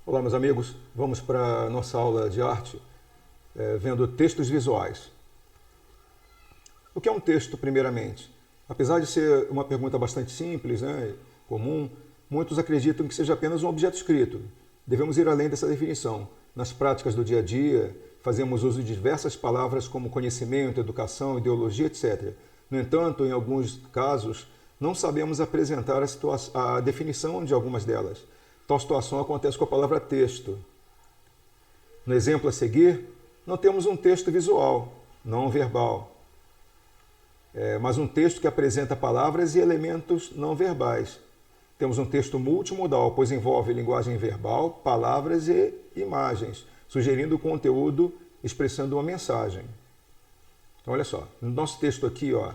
Olá, meus amigos. Vamos para a nossa aula de arte, vendo textos visuais. O que é um texto, primeiramente? Apesar de ser uma pergunta bastante simples, né, comum, muitos acreditam que seja apenas um objeto escrito. Devemos ir além dessa definição. Nas práticas do dia a dia, fazemos uso de diversas palavras como conhecimento, educação, ideologia, etc. No entanto, em alguns casos, não sabemos apresentar a definição de algumas delas. Tal situação acontece com a palavra texto. No exemplo a seguir, não temos um texto visual, não verbal, mas um texto que apresenta palavras e elementos não verbais. Temos um texto multimodal, pois envolve linguagem verbal, palavras e imagens, sugerindo conteúdo, expressando uma mensagem. Então, olha só, no nosso texto aqui, ó,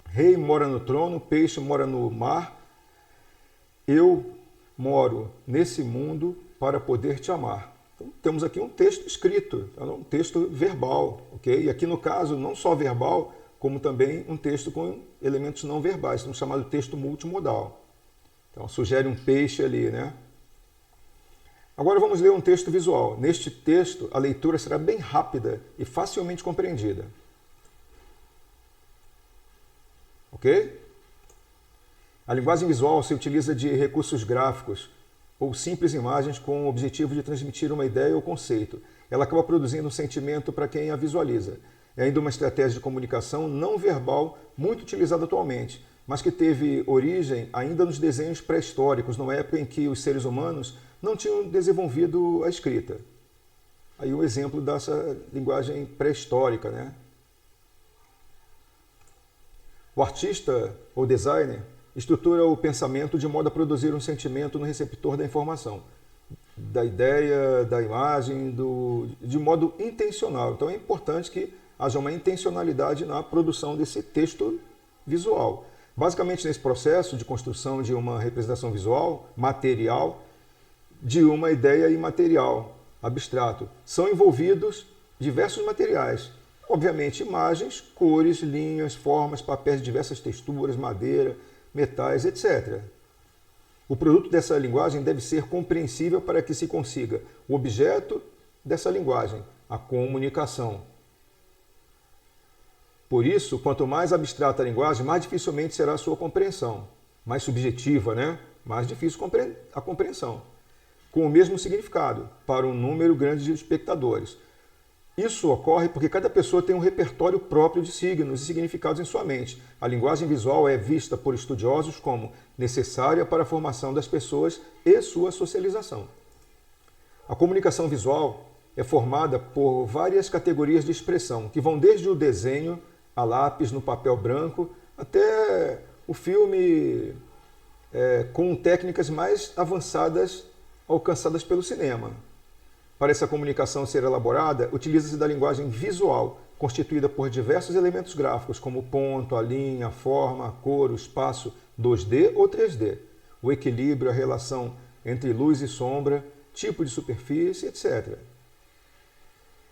rei mora no trono, peixe mora no mar, eu moro nesse mundo para poder te amar. Então, temos aqui um texto escrito, um texto verbal, ok? E aqui no caso, não só verbal, como também um texto com elementos não verbais, um chamado texto multimodal. Então, sugere um peixe ali, né? Agora vamos ler um texto visual. Neste texto, a leitura será bem rápida e facilmente compreendida. Ok? A linguagem visual se utiliza de recursos gráficos ou simples imagens com o objetivo de transmitir uma ideia ou conceito. Ela acaba produzindo um sentimento para quem a visualiza. É ainda uma estratégia de comunicação não verbal muito utilizada atualmente, mas que teve origem ainda nos desenhos pré-históricos, numa época em que os seres humanos não tinham desenvolvido a escrita. Aí um exemplo dessa linguagem pré-histórica, né? O artista ou designer estrutura o pensamento de modo a produzir um sentimento no receptor da informação, da ideia, da imagem, de modo intencional. Então é importante que haja uma intencionalidade na produção desse texto visual. Basicamente, nesse processo de construção de uma representação visual, material, de uma ideia imaterial, abstrato, são envolvidos diversos materiais. Obviamente, imagens, cores, linhas, formas, papéis de diversas texturas, madeira, metais, etc. O produto dessa linguagem deve ser compreensível para que se consiga o objeto dessa linguagem, a comunicação. Por isso, quanto mais abstrata a linguagem, mais dificilmente será a sua compreensão. Mais subjetiva, né? Mais difícil a compreensão. Com o mesmo significado, para um número grande de espectadores. Isso ocorre porque cada pessoa tem um repertório próprio de signos e significados em sua mente. A linguagem visual é vista por estudiosos como necessária para a formação das pessoas e sua socialização. A comunicação visual é formada por várias categorias de expressão, que vão desde o desenho a lápis no papel branco até o filme com técnicas mais avançadas alcançadas pelo cinema. Para essa comunicação ser elaborada, utiliza-se da linguagem visual, constituída por diversos elementos gráficos, como o ponto, a linha, a forma, a cor, o espaço, 2D ou 3D, o equilíbrio, a relação entre luz e sombra, tipo de superfície, etc.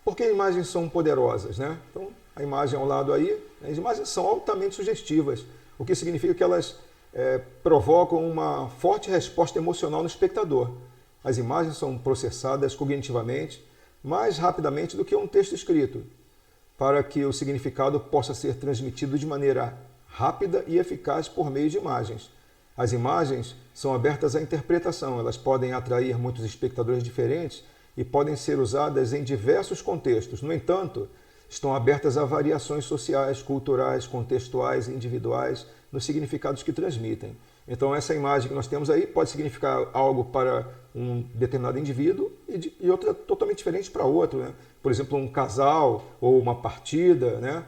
Por que imagens são poderosas, né? Então, a imagem ao lado aí, as imagens são altamente sugestivas, o que significa que elas provocam uma forte resposta emocional no espectador. As imagens são processadas cognitivamente mais rapidamente do que um texto escrito, para que o significado possa ser transmitido de maneira rápida e eficaz por meio de imagens. As imagens são abertas à interpretação, elas podem atrair muitos espectadores diferentes e podem ser usadas em diversos contextos. No entanto, estão abertas a variações sociais, culturais, contextuais e individuais nos significados que transmitem. Então, essa imagem que nós temos aí pode significar algo para um determinado indivíduo e outra totalmente diferente para outro, né? Por exemplo, um casal ou uma partida, né?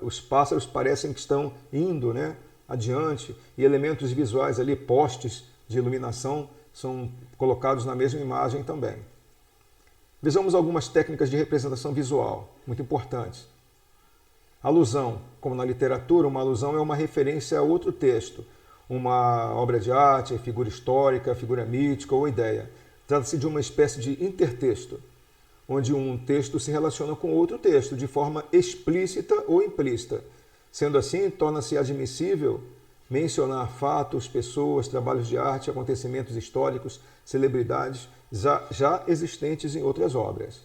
Os pássaros parecem que estão indo, né, adiante, e elementos visuais ali, postes de iluminação, são colocados na mesma imagem também. Vejamos algumas técnicas de representação visual, muito importantes. Alusão. Como na literatura, uma alusão é uma referência a outro texto, uma obra de arte, figura histórica, figura mítica ou ideia. Trata-se de uma espécie de intertexto, onde um texto se relaciona com outro texto de forma explícita ou implícita. Sendo assim, torna-se admissível mencionar fatos, pessoas, trabalhos de arte, acontecimentos históricos, celebridades já existentes em outras obras.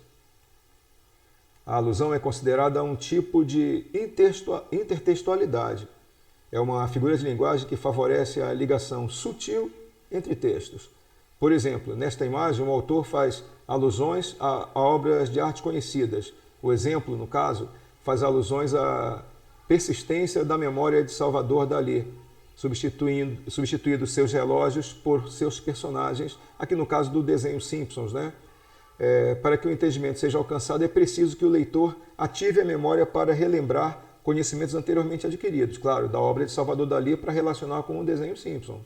A alusão é considerada um tipo de intertextualidade. É uma figura de linguagem que favorece a ligação sutil entre textos. Por exemplo, nesta imagem, o autor faz alusões a obras de arte conhecidas. O exemplo, no caso, faz alusões à persistência da memória de Salvador Dalí, substituindo seus relógios por seus personagens, aqui no caso do desenho Simpsons, né? Para que o entendimento seja alcançado, é preciso que o leitor ative a memória para relembrar conhecimentos anteriormente adquiridos, claro, da obra de Salvador Dalí para relacionar com o desenho Simpsons.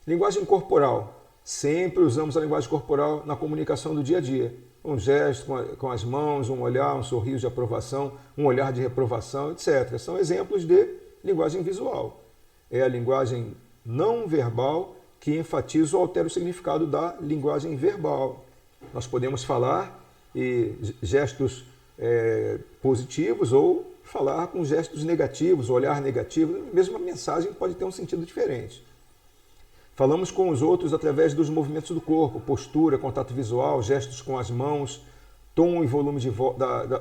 Linguagem corporal. Sempre usamos a linguagem corporal na comunicação do dia a dia. Um gesto com as mãos, um olhar, um sorriso de aprovação, um olhar de reprovação, etc. São exemplos de linguagem visual. É a linguagem não verbal que enfatiza ou altera o significado da linguagem verbal. Nós podemos falar gestos positivos ou falar com gestos negativos, olhar negativo. Mesmo a mensagem pode ter um sentido diferente. Falamos com os outros através dos movimentos do corpo, postura, contato visual, gestos com as mãos, tom e volume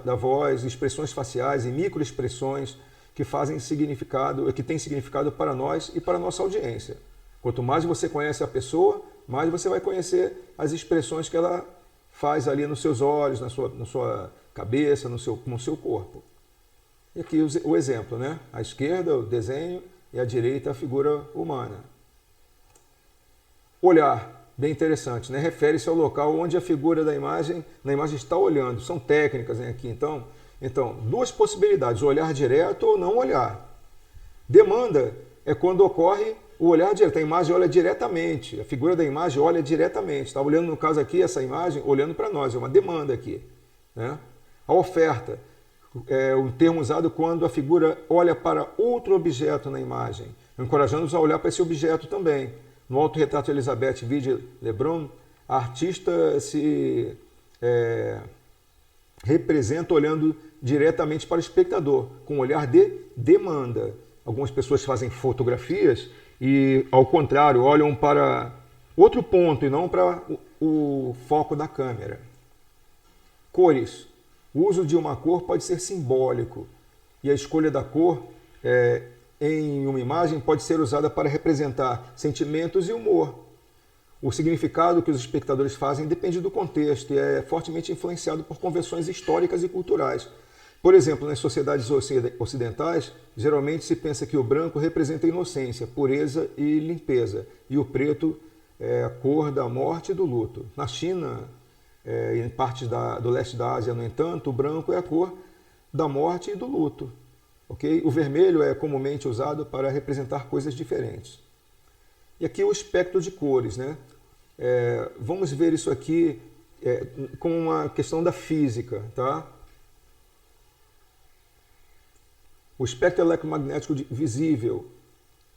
da voz, expressões faciais e microexpressões que têm significado para nós e para a nossa audiência. Quanto mais você conhece a pessoa, mais você vai conhecer as expressões que ela faz ali nos seus olhos, na sua cabeça, no seu corpo. E aqui o exemplo, né? À esquerda, o desenho, e à direita, a figura humana. Olhar, bem interessante, né? Refere-se ao local onde a figura na imagem está olhando. São técnicas, né, aqui, então, duas possibilidades, olhar direto ou não olhar. Demanda é quando ocorre o olhar direto, a imagem olha diretamente, a figura da imagem olha diretamente. Está olhando, no caso aqui, essa imagem, olhando para nós, é uma demanda aqui, né? A oferta é um termo usado quando a figura olha para outro objeto na imagem, encorajando-nos a olhar para esse objeto também. No autorretrato de Elizabeth Vide Lebrun, a artista se representa olhando diretamente para o espectador, com um olhar de demanda. Algumas pessoas fazem fotografias e, ao contrário, olham para outro ponto e não para o foco da câmera. Cores. O uso de uma cor pode ser simbólico e a escolha da cor em uma imagem pode ser usada para representar sentimentos e humor. O significado que os espectadores fazem depende do contexto e é fortemente influenciado por convenções históricas e culturais. Por exemplo, nas sociedades ocidentais, geralmente se pensa que o branco representa inocência, pureza e limpeza, e o preto é a cor da morte e do luto. Na China, em partes do leste da Ásia, no entanto, o branco é a cor da morte e do luto. Okay? O vermelho é comumente usado para representar coisas diferentes. E aqui o espectro de cores, né? Vamos ver isso aqui com uma questão da física, tá? O espectro eletromagnético visível.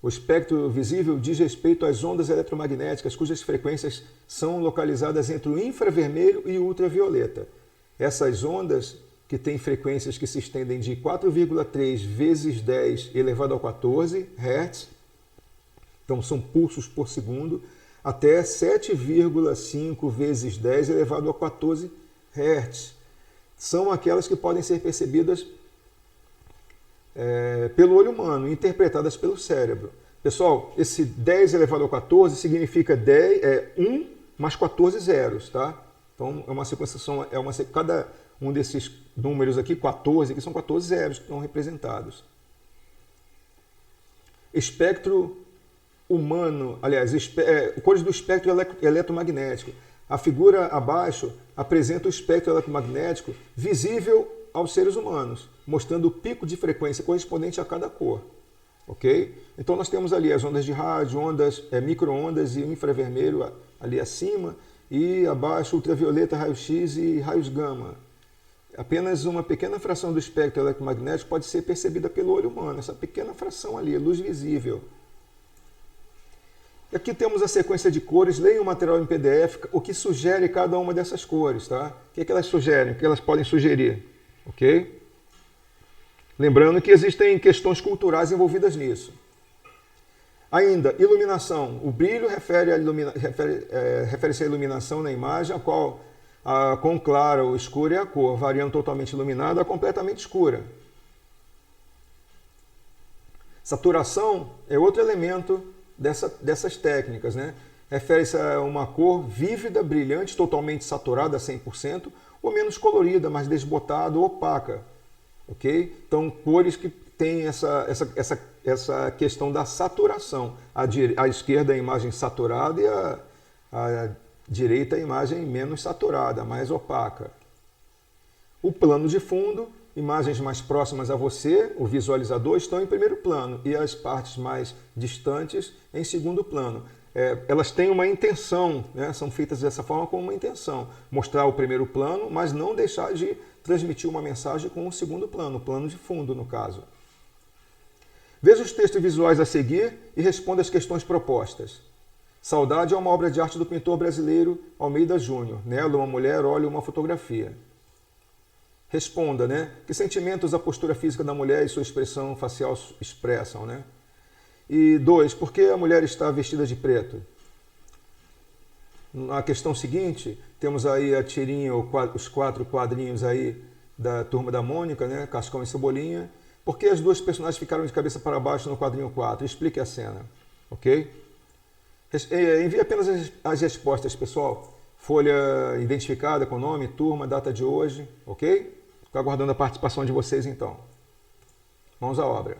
O espectro visível diz respeito às ondas eletromagnéticas cujas frequências são localizadas entre o infravermelho e o ultravioleta. Essas ondas, que têm frequências que se estendem de 4,3 vezes 10 elevado ao 14 Hz, então são pulsos por segundo, até 7,5 vezes 10 elevado a 14 Hz. São aquelas que podem ser percebidas pelo olho humano, interpretadas pelo cérebro. Pessoal, esse 10 elevado ao 14 significa 1 mais 14 zeros, tá? Então é uma sequenciação, cada um desses números aqui, 14, que são 14 zeros que estão representados. Espectro humano, aliás, cores do espectro eletromagnético. A figura abaixo apresenta o espectro eletromagnético visível aos seres humanos, mostrando o pico de frequência correspondente a cada cor. Ok? Então nós temos ali as ondas de rádio, micro-ondas e infravermelho ali acima, e abaixo ultravioleta, raio-x e raios gama. Apenas uma pequena fração do espectro eletromagnético pode ser percebida pelo olho humano, essa pequena fração ali, luz visível. E aqui temos a sequência de cores, leia o material em PDF, o que sugere cada uma dessas cores, tá? O que elas sugerem, o que elas podem sugerir, ok? Lembrando que existem questões culturais envolvidas nisso. Ainda, iluminação. O brilho refere-se à iluminação na imagem, a qual com clara ou escura é a cor, variando totalmente iluminada a completamente escura. Saturação é outro elemento dessas técnicas, né? Refere-se a uma cor vívida, brilhante, totalmente saturada a 100%, ou menos colorida, mais desbotada ou opaca. Ok? Então, cores que têm essa questão da saturação. À esquerda a imagem saturada e a direita a imagem menos saturada, mais opaca. O plano de fundo, imagens mais próximas a você, o visualizador, estão em primeiro plano e as partes mais distantes em segundo plano. Elas têm uma intenção, né? São feitas dessa forma com uma intenção. Mostrar o primeiro plano, mas não deixar de transmitir uma mensagem com o segundo plano, o plano de fundo, no caso. Veja os textos visuais a seguir e responda as questões propostas. Saudade é uma obra de arte do pintor brasileiro Almeida Júnior. Nela, uma mulher olha uma fotografia. Responda, né? Que sentimentos a postura física da mulher e sua expressão facial expressam, né? E 2, por que a mulher está vestida de preto? Na questão seguinte, temos aí a tirinha, os 4 quadrinhos aí da Turma da Mônica, né? Cascão e Cebolinha. Por que as duas personagens ficaram de cabeça para baixo no quadrinho 4? Explique a cena, ok? Envie apenas as respostas, pessoal. Folha identificada com nome, turma, data de hoje, ok? Estou aguardando a participação de vocês, então. Mãos à obra.